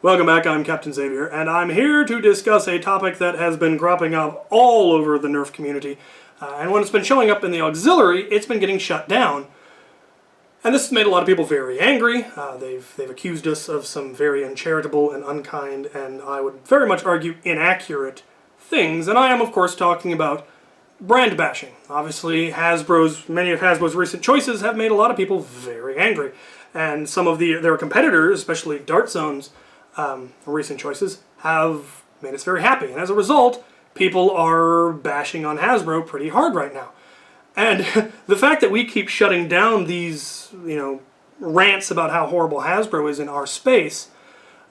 Welcome back, I'm Captain Xavier, and I'm here to discuss a topic that has been cropping up all over the Nerf community. And when it's been showing up in the auxiliary, it's been getting shut down. And this has made a lot of people very angry. They've accused us of some very uncharitable and unkind, and I would very much argue inaccurate things. And I am, of course, talking about brand bashing. Obviously, many of Hasbro's recent choices have made a lot of people very angry. And some of their competitors, especially Dart Zone's recent choices, have made us very happy. And as a result, people are bashing on Hasbro pretty hard right now. And the fact that we keep shutting down these, rants about how horrible Hasbro is in our space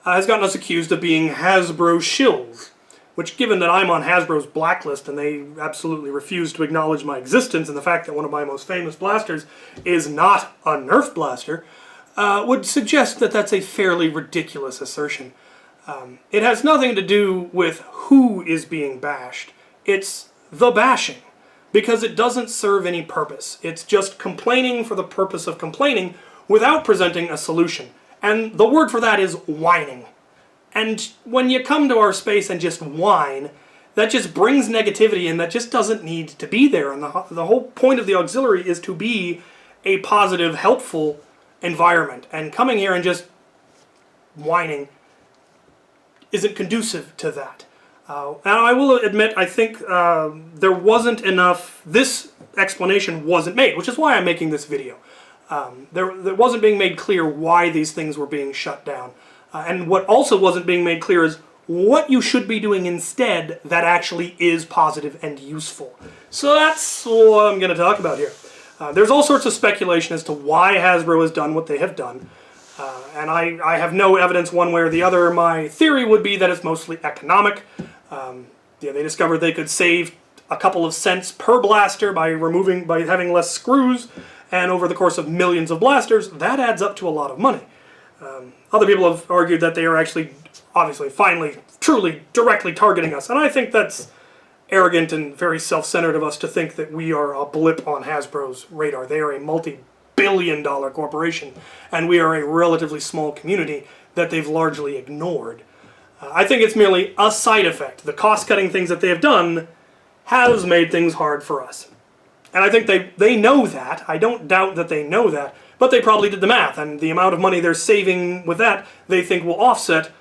has gotten us accused of being Hasbro shills. Which, given that I'm on Hasbro's blacklist and they absolutely refuse to acknowledge my existence and the fact that one of my most famous blasters is not a Nerf blaster, would suggest that that's a fairly ridiculous assertion. It has nothing to do with who is being bashed. It's the bashing. Because it doesn't serve any purpose. It's just complaining for the purpose of complaining without presenting a solution. And the word for that is whining. And when you come to our space and just whine, that just brings negativity, and that just doesn't need to be there. And the whole point of the auxiliary is to be a positive, helpful environment. And coming here and just whining isn't conducive to that. And I will admit, I think there wasn't enough, this explanation wasn't made, which is why I'm making this video. There wasn't being made clear why these things were being shut down. And what also wasn't being made clear is what you should be doing instead that actually is positive and useful. So that's what I'm going to talk about here. There's all sorts of speculation as to why Hasbro has done what they have done. And I have no evidence one way or the other. My theory would be that it's mostly economic. They discovered they could save a couple of cents per blaster by having less screws, and over the course of millions of blasters, that adds up to a lot of money. Other people have argued that they are actually, obviously, finally, truly, directly targeting us, and I think that's arrogant and very self-centered of us to think that we are a blip on Hasbro's radar. They are a multi-billion-dollar corporation, and we are a relatively small community that they've largely ignored. I think it's merely a side effect. The cost-cutting things that they have done has made things hard for us. And I think they know that. I don't doubt that they know that. But they probably did the math, and the amount of money they're saving with that, they think will offset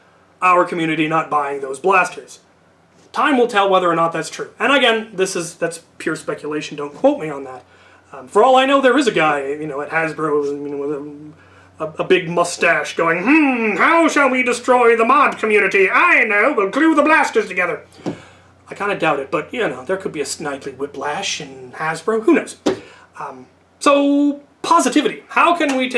our community not buying those blasters. Time will tell whether or not that's true. And again, that's pure speculation. Don't quote me on that. For all I know, there is a guy, at Hasbro, with a big mustache going, how shall we destroy the mod community? I know, we'll glue the blasters together. I kind of doubt it, but, there could be a snidely whiplash in Hasbro. Who knows? So, positivity. How can we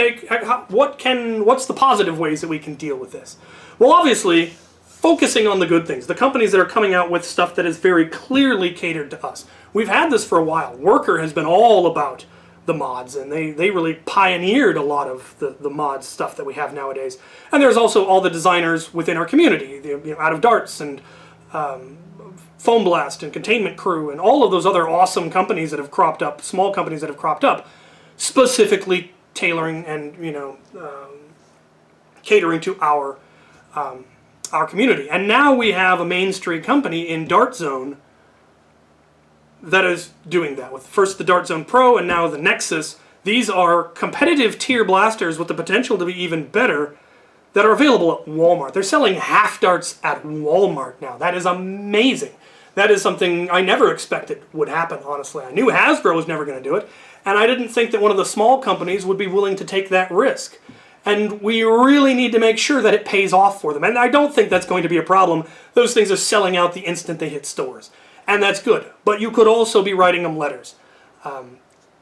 what's the positive ways that we can deal with this? Well, obviously, focusing on the good things. The companies that are coming out with stuff that is very clearly catered to us. We've had this for a while. Worker has been all about the mods, and they really pioneered a lot of the mod stuff that we have nowadays. And there's also all the designers within our community, Out of Darts and Foam Blast and Containment Crew and all of those other awesome companies that have cropped up, small companies that have cropped up, specifically tailoring and catering to our community. And now we have a mainstream company in Dart Zone that is doing that, with first the Dart Zone Pro and now the Nexus. These are competitive tier blasters with the potential to be even better that are available at Walmart. They're selling half darts at Walmart now. That is amazing. That is something I never expected would happen, honestly. I knew Hasbro was never going to do it, and I didn't think that one of the small companies would be willing to take that risk. And we really need to make sure that it pays off for them. And I don't think that's going to be a problem. Those things are selling out the instant they hit stores. And that's good. But you could also be writing them letters.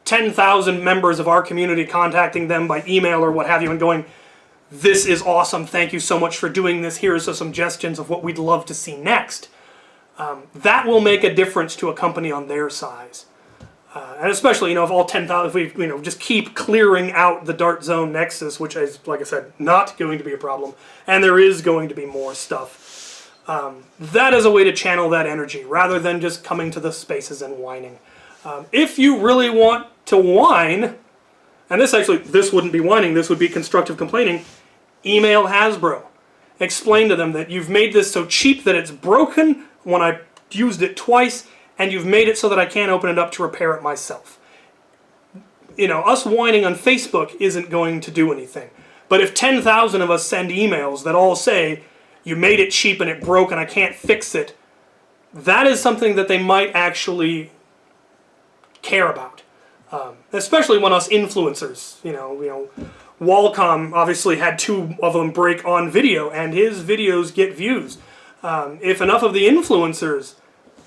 10,000 members of our community contacting them by email or what have you and going, this is awesome, thank you so much for doing this, here are some suggestions of what we'd love to see next. That will make a difference to a company on their size. And especially, if all 10,000, if we, just keep clearing out the Dart Zone Nexus, which is, like I said, not going to be a problem, and there is going to be more stuff. That is a way to channel that energy, rather than just coming to the spaces and whining. If you really want to whine, and this wouldn't be whining, this would be constructive complaining, email Hasbro. explain to them that you've made this so cheap that it's broken when I used it twice, and you've made it so that I can't open it up to repair it myself. You know, us whining on Facebook isn't going to do anything. But if 10,000 of us send emails that all say, you made it cheap and it broke and I can't fix it, that is something that they might actually care about. Especially when us influencers, you know, Walcom obviously had 2 of them break on video, and his videos get views. If enough of the influencers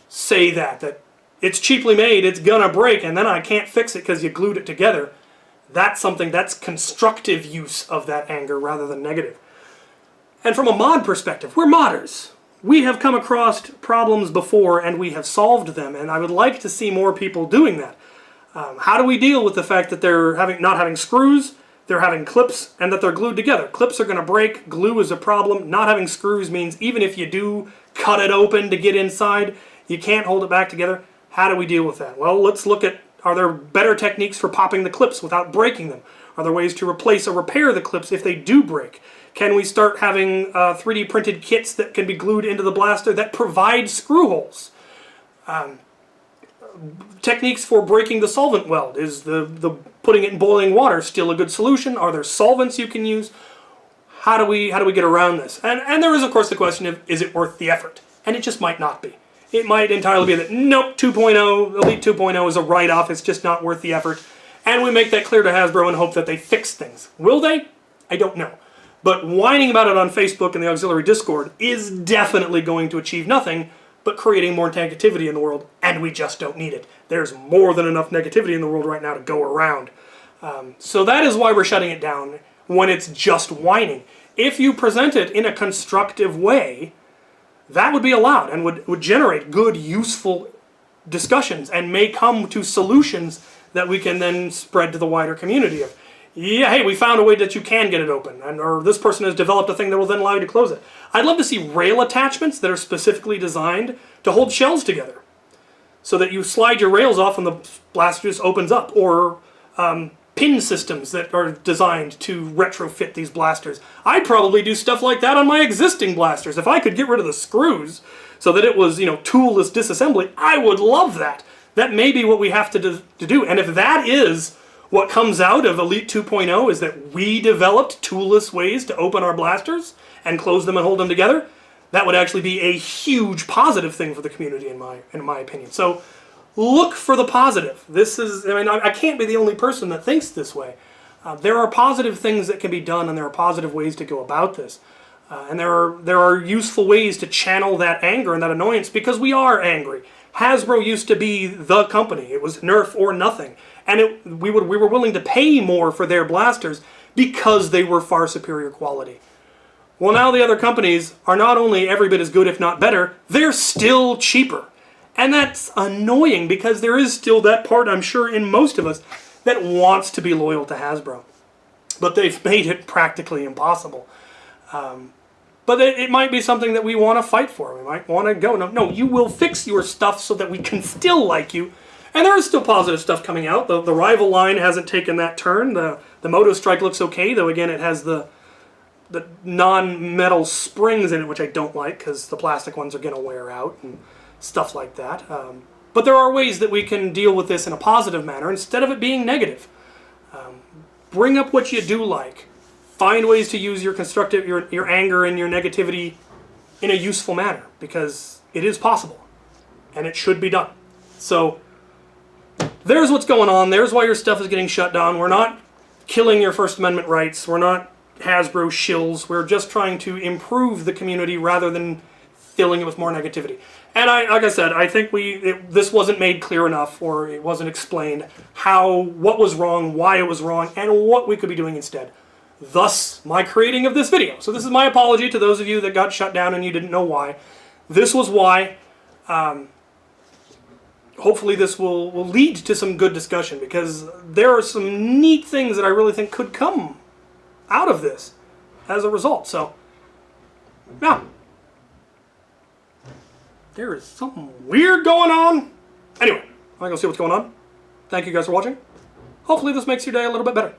say that it's cheaply made, it's gonna break, and then I can't fix it because you glued it together, that's something that's constructive use of that anger rather than negative. And from a mod perspective, we're modders. We have come across problems before and we have solved them, and I would like to see more people doing that. How do we deal with the fact that they're not having screws, they're having clips, and that they're glued together? Clips are going to break, glue is a problem. Not having screws means even if you do cut it open to get inside, you can't hold it back together. How do we deal with that? Well, let's look at, are there better techniques for popping the clips without breaking them? Are there ways to replace or repair the clips if they do break? Can we start having 3D printed kits that can be glued into the blaster that provide screw holes? Techniques for breaking the solvent weld. Is the putting it in boiling water still a good solution? Are there solvents you can use? How do we get around this? And there is, of course, the question of, is it worth the effort? And it just might not be. It might entirely be that, nope, 2.0, Elite 2.0 is a write-off, it's just not worth the effort. And we make that clear to Hasbro and hope that they fix things. Will they? I don't know. But whining about it on Facebook and the auxiliary Discord is definitely going to achieve nothing but creating more negativity in the world, and we just don't need it. There's more than enough negativity in the world right now to go around. So that is why we're shutting it down when it's just whining. If you present it in a constructive way, that would be allowed and would generate good, useful discussions and may come to solutions that we can then spread to the wider community of, yeah, hey, we found a way that you can get it open, or this person has developed a thing that will then allow you to close it. I'd love to see rail attachments that are specifically designed to hold shells together, so that you slide your rails off and the blaster just opens up, or pin systems that are designed to retrofit these blasters. I'd probably do stuff like that on my existing blasters. If I could get rid of the screws so that it was, you know, toolless disassembly, I would love that. That may be what we have to do. And if that is what comes out of Elite 2.0, is that we developed toolless ways to open our blasters and close them and hold them together, that would actually be a huge positive thing for the community in my opinion. So look for the positive. This is, I mean, I can't be the only person that thinks this way. There are positive things that can be done, and there are positive ways to go about this. And there are useful ways to channel that anger and that annoyance, because we are angry. Hasbro used to be the company. It was Nerf or nothing. And we were willing to pay more for their blasters because they were far superior quality. Well, now the other companies are not only every bit as good, if not better, they're still cheaper. And that's annoying, because there is still that part, I'm sure, in most of us that wants to be loyal to Hasbro. But they've made it practically impossible. But it might be something that we want to fight for. We might want to go, no, you will fix your stuff so that we can still like you. And there is still positive stuff coming out. The rival line hasn't taken that turn. The Moto Strike looks okay, though again it has the non-metal springs in it, which I don't like, because the plastic ones are going to wear out and stuff like that. But there are ways that we can deal with this in a positive manner instead of it being negative. Bring up what you do like. Find ways to use your constructive, your anger and your negativity in a useful manner, because it is possible and it should be done. So there's what's going on. There's why your stuff is getting shut down. We're not killing your First Amendment rights. We're not Hasbro shills. We're just trying to improve the community rather than filling it with more negativity. And like I said, I think this wasn't made clear enough, or it wasn't explained what was wrong, why it was wrong, and what we could be doing instead. Thus, my creating of this video. So this is my apology to those of you that got shut down and you didn't know why. This was why. Hopefully this will lead to some good discussion, because there are some neat things that I really think could come out of this as a result. So, yeah. There is something weird going on. Anyway, I'm going to see what's going on. Thank you guys for watching. Hopefully this makes your day a little bit better.